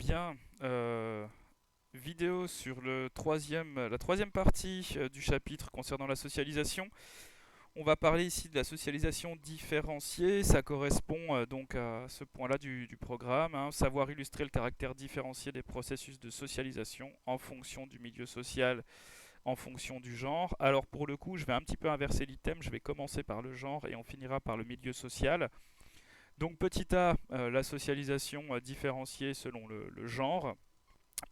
Bien, vidéo sur la troisième partie du chapitre concernant la socialisation. On va parler ici de la socialisation différenciée. Ça correspond donc à ce point-là du programme, hein. Savoir illustrer le caractère différencié des processus de socialisation en fonction du milieu social, en fonction du genre. Alors pour le coup, je vais un petit peu inverser l'item. Je vais commencer par le genre et on finira par le milieu social. Donc petit a, la socialisation différenciée selon le genre.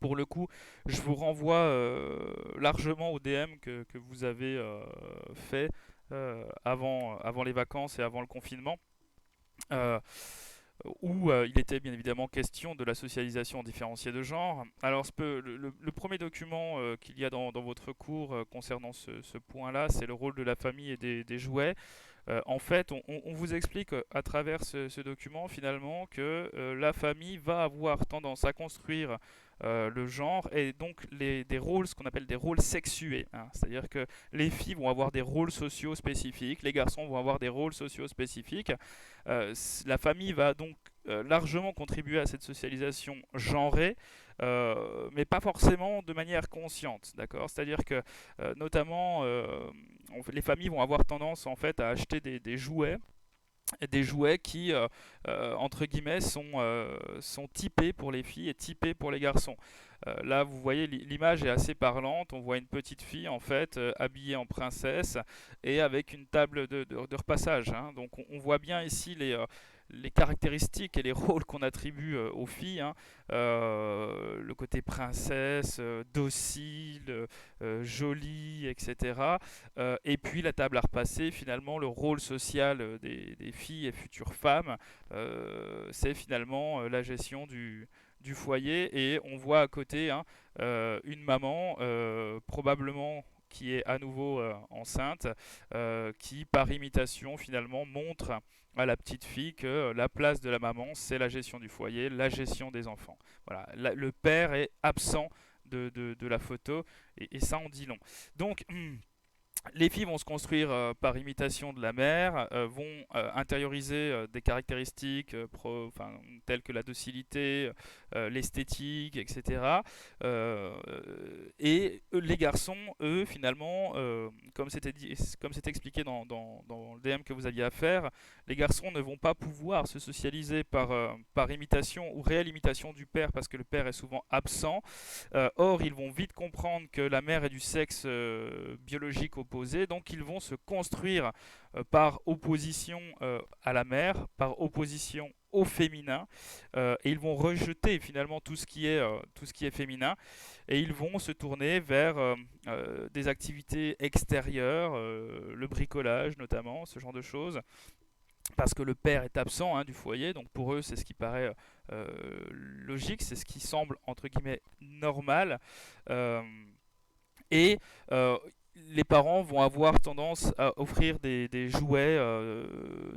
Pour le coup, je vous renvoie largement au DM que vous avez fait avant les vacances et avant le confinement, euh, où il était bien évidemment question de la socialisation différenciée de genre. Alors le premier document qu'il y a dans votre cours concernant ce point-là, c'est le rôle de la famille et des jouets. En fait, on vous explique à travers ce document finalement que la famille va avoir tendance à construire le genre et donc des rôles, ce qu'on appelle des rôles sexués, hein. C'est-à-dire que les filles vont avoir des rôles sociaux spécifiques, les garçons vont avoir des rôles sociaux spécifiques. La famille va donc largement contribuer à cette socialisation genrée, mais pas forcément de manière consciente, d'accord. C'est-à-dire que notamment les familles vont avoir tendance en fait à acheter des jouets qui, entre guillemets, sont typés pour les filles et typés pour les garçons. Là, vous voyez, l'image est assez parlante. On voit une petite fille, en fait, habillée en princesse et avec une table de repassage, hein. Donc, on voit bien ici les caractéristiques et les rôles qu'on attribue aux filles, hein. Le côté princesse, docile, jolie, etc. Et puis la table à repasser, finalement, le rôle social des filles et futures femmes, c'est finalement la gestion du foyer. Et on voit à côté, hein, une maman, probablement qui est à nouveau enceinte, qui par imitation finalement montre à la petite fille que la place de la maman, c'est la gestion du foyer, la gestion des enfants. Voilà, le père est absent de la photo et ça en dit long. Donc, les filles vont se construire par imitation de la mère, vont intérioriser des caractéristiques telles que la docilité, l'esthétique, etc. Et les garçons, eux, finalement, comme c'est expliqué dans le DM que vous aviez à faire, les garçons ne vont pas pouvoir se socialiser par imitation ou réelle imitation du père parce que le père est souvent absent. Or, ils vont vite comprendre que la mère est du sexe biologique opposé, donc ils vont se construire par opposition à la mère, par opposition au féminin, et ils vont rejeter finalement tout ce qui est féminin, et ils vont se tourner vers des activités extérieures, le bricolage notamment, ce genre de choses, parce que le père est absent, hein, du foyer, donc pour eux c'est ce qui paraît logique, c'est ce qui semble entre guillemets normal. Euh, et les parents vont avoir tendance à offrir des jouets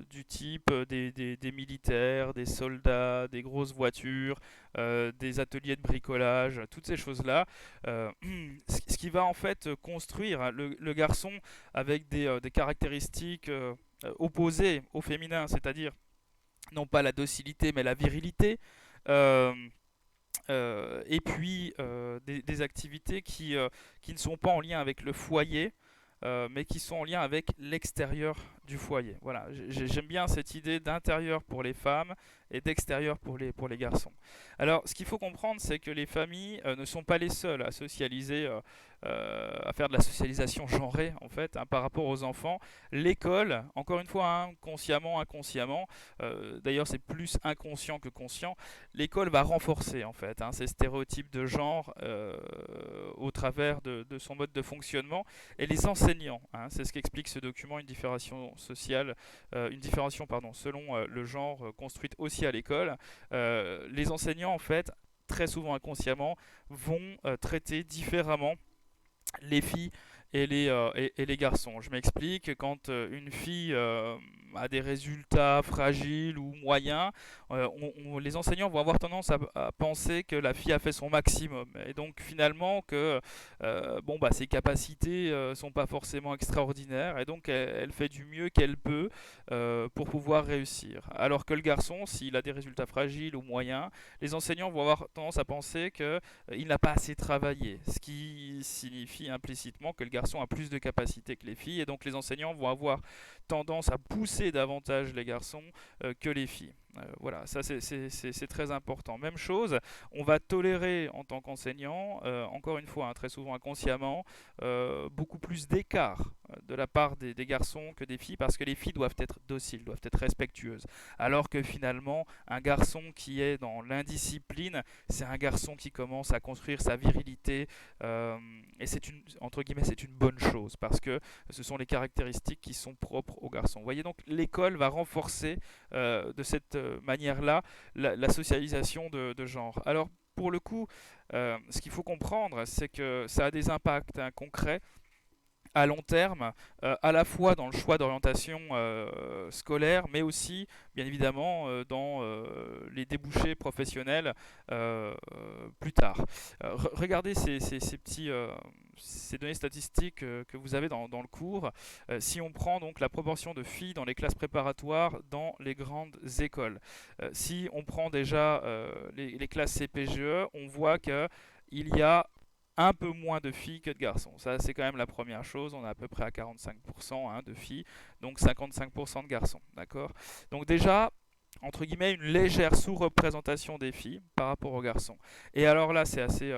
du type des militaires, des soldats, des grosses voitures, des ateliers de bricolage, toutes ces choses-là. Euh, ce qui va en fait construire, hein, le garçon avec des caractéristiques opposées au féminin, c'est-à-dire non pas la docilité mais la virilité. Euh, et puis des activités qui ne sont pas en lien avec le foyer, mais qui sont en lien avec l'extérieur du foyer. Voilà, j'aime bien cette idée d'intérieur pour les femmes et d'extérieur pour les garçons. Alors, ce qu'il faut comprendre, c'est que les familles ne sont pas les seules à socialiser, à faire de la socialisation genrée, en fait, hein, par rapport aux enfants. L'école, encore une fois, hein, consciemment, inconsciemment, d'ailleurs c'est plus inconscient que conscient, l'école va renforcer, en fait, hein, ces stéréotypes de genre au travers de son mode de fonctionnement. Et les enseignants, hein, c'est ce qu'explique ce document, une différenciation sociale, une différenciation pardon, selon le genre construite aussi à l'école. Les enseignants, en fait, très souvent inconsciemment, vont traiter différemment les filles et les garçons. Je m'explique, quand une fille a des résultats fragiles ou moyens, les enseignants vont avoir tendance à penser que la fille a fait son maximum et donc finalement que bon, bah, ses capacités sont pas forcément extraordinaires et donc elle fait du mieux qu'elle peut pour pouvoir réussir. Alors que le garçon, s'il a des résultats fragiles ou moyens, les enseignants vont avoir tendance à penser que il n'a pas assez travaillé, ce qui signifie implicitement que le garçon a plus de capacités que les filles, et donc les enseignants vont avoir tendance à pousser davantage les garçons que les filles. Voilà, ça c'est très important. Même chose, on va tolérer en tant qu'enseignant, encore une fois, hein, très souvent inconsciemment, beaucoup plus d'écart de la part des garçons que des filles, parce que les filles doivent être dociles, doivent être respectueuses. Alors que finalement, un garçon qui est dans l'indiscipline, c'est un garçon qui commence à construire sa virilité, et entre guillemets, c'est une bonne chose, parce que ce sont les caractéristiques qui sont propres aux garçons. Vous voyez, donc l'école va renforcer de cette manière-là la socialisation de genre. Alors pour le coup, ce qu'il faut comprendre, c'est que ça a des impacts concrets à long terme, à la fois dans le choix d'orientation scolaire, mais aussi, bien évidemment, dans les débouchés professionnels plus tard. Regardez ces données statistiques que vous avez dans le cours. Si on prend donc la proportion de filles dans les classes préparatoires dans les grandes écoles, si on prend déjà les classes CPGE, on voit qu'il y a un peu moins de filles que de garçons. Ça, c'est quand même la première chose. On est à peu près à 45% de filles, donc 55% de garçons. D'accord? Donc déjà, entre guillemets, une légère sous-représentation des filles par rapport aux garçons. Et alors là, c'est assez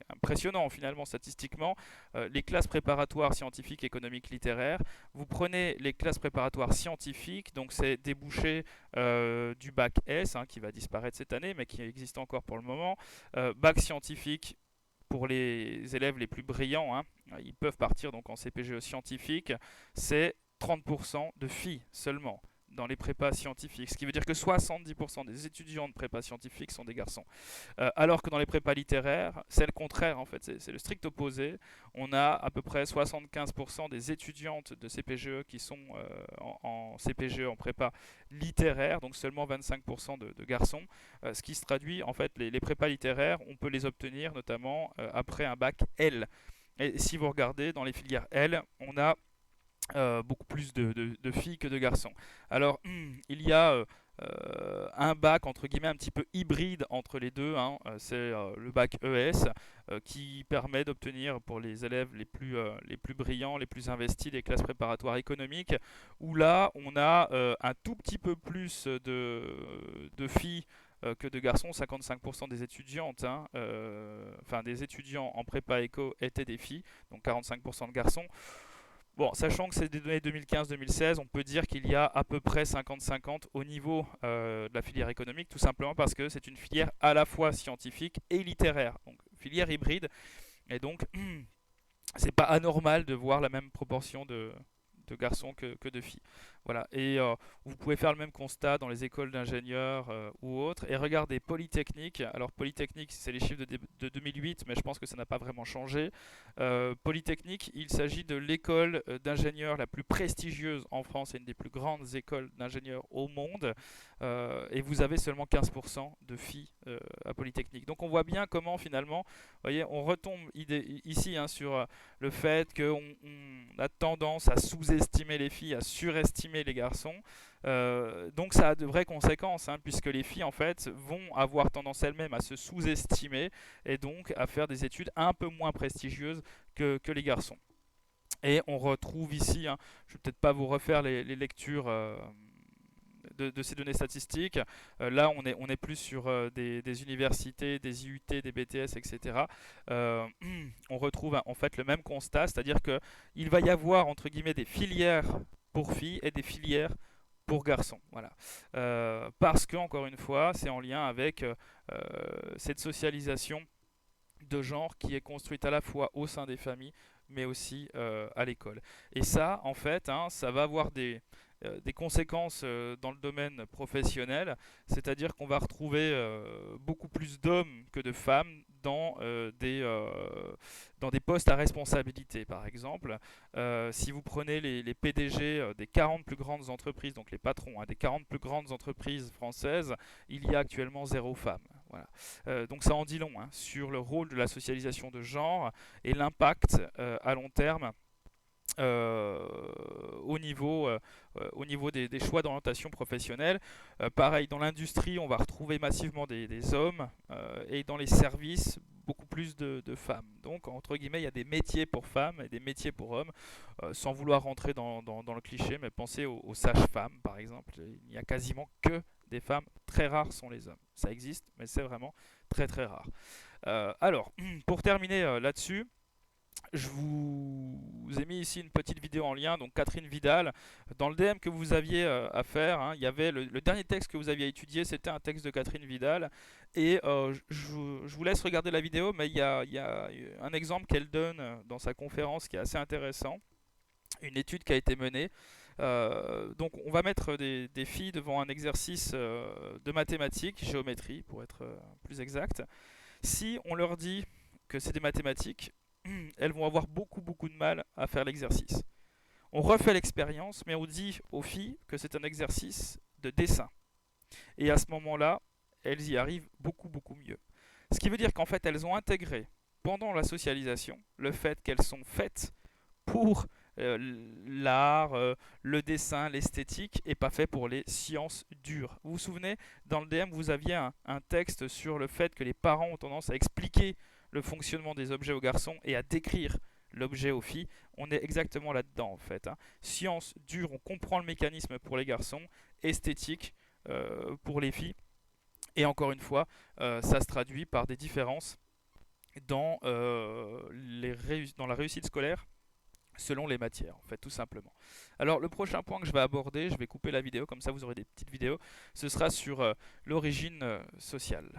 impressionnant finalement statistiquement. Les classes préparatoires scientifiques, économiques, littéraires, vous prenez les classes préparatoires scientifiques, donc c'est débouché du bac S, qui va disparaître cette année, mais qui existe encore pour le moment. Bac scientifique pour les élèves les plus brillants, ils peuvent partir donc en CPGE scientifique, c'est 30% de filles seulement dans les prépas scientifiques, ce qui veut dire que 70% des étudiants de prépa scientifique sont des garçons. Alors que dans les prépas littéraires, c'est le contraire en fait, c'est le strict opposé. On a à peu près 75% des étudiantes de CPGE qui sont en CPGE, en prépa littéraire, donc seulement 25% de garçons, ce qui se traduit en fait, les prépas littéraires, on peut les obtenir notamment après un bac L. Et si vous regardez dans les filières L, on a beaucoup plus de filles que de garçons. Alors, il y a un bac entre guillemets un petit peu hybride entre les deux, c'est le bac ES qui permet d'obtenir pour les élèves les plus brillants, les plus investis des classes préparatoires économiques, où là on a un tout petit peu plus de filles que de garçons. 55% des étudiantes, enfin des étudiants en prépa éco étaient des filles, donc 45% de garçons. Bon, sachant que c'est des données 2015-2016, on peut dire qu'il y a à peu près 50-50 au niveau de la filière économique, tout simplement parce que c'est une filière à la fois scientifique et littéraire, donc filière hybride, et donc c'est pas anormal de voir la même proportion de garçons que de filles. Voilà. Et vous pouvez faire le même constat dans les écoles d'ingénieurs ou autres. Et regardez, Polytechnique. Alors Polytechnique, c'est les chiffres de 2008, mais je pense que ça n'a pas vraiment changé. Polytechnique, il s'agit de l'école d'ingénieurs la plus prestigieuse en France et une des plus grandes écoles d'ingénieurs au monde. Et vous avez seulement 15% de filles à Polytechnique. Donc on voit bien comment finalement, vous voyez, on retombe ici sur le fait qu'on a tendance à sous-estimer les filles, à surestimer les garçons. Donc ça a de vraies conséquences, puisque les filles en fait vont avoir tendance elles-mêmes à se sous-estimer et donc à faire des études un peu moins prestigieuses que les garçons. Et on retrouve ici, je ne vais peut-être pas vous refaire les lectures de ces données statistiques. Là, on est plus sur des universités, des IUT, des BTS, etc. On retrouve en fait le même constat, c'est-à-dire qu'il va y avoir entre guillemets des filières pour filles et des filières pour garçons. Voilà. Parce que, encore une fois, c'est en lien avec cette socialisation de genre qui est construite à la fois au sein des familles, mais aussi à l'école. Et ça, en fait, ça va avoir des conséquences dans le domaine professionnel, c'est-à-dire qu'on va retrouver beaucoup plus d'hommes que de femmes dans des postes à responsabilité. Par exemple, si vous prenez les PDG des 40 plus grandes entreprises, donc les patrons des 40 plus grandes entreprises françaises, il y a actuellement 0 femme. Voilà. Donc ça en dit long sur le rôle de la socialisation de genre et l'impact à long terme euh, au niveau des choix d'orientation professionnelle. Pareil, dans l'industrie, on va retrouver massivement des hommes et dans les services, beaucoup plus de femmes. Donc, entre guillemets, il y a des métiers pour femmes et des métiers pour hommes, sans vouloir rentrer dans le cliché, mais pensez aux sages-femmes, par exemple. Il n'y a quasiment que des femmes, très rares sont les hommes. Ça existe, mais c'est vraiment très très rare. Alors, pour terminer là-dessus, je vous ai mis ici une petite vidéo en lien, donc Catherine Vidal. Dans le DM que vous aviez à faire, il y avait le dernier texte que vous aviez étudié, c'était un texte de Catherine Vidal. Et je vous laisse regarder la vidéo, mais il y a un exemple qu'elle donne dans sa conférence qui est assez intéressant. Une étude qui a été menée. Donc on va mettre des filles devant un exercice de mathématiques, géométrie pour être plus exact. Si on leur dit que c'est des mathématiques, elles vont avoir beaucoup de mal à faire l'exercice. On refait l'expérience, mais on dit aux filles que c'est un exercice de dessin. Et à ce moment-là, elles y arrivent beaucoup mieux. Ce qui veut dire qu'en fait, elles ont intégré pendant la socialisation le fait qu'elles sont faites pour l'art, le dessin, l'esthétique, et pas fait pour les sciences dures. Vous vous souvenez, dans le DM, vous aviez un texte sur le fait que les parents ont tendance à expliquer le fonctionnement des objets aux garçons et à décrire l'objet aux filles. On est exactement là-dedans en fait. Science dure, on comprend le mécanisme pour les garçons, esthétique pour les filles. Et encore une fois, ça se traduit par des différences dans la réussite scolaire selon les matières, en fait, tout simplement. Alors, le prochain point que je vais aborder, je vais couper la vidéo, comme ça vous aurez des petites vidéos, ce sera sur l'origine sociale.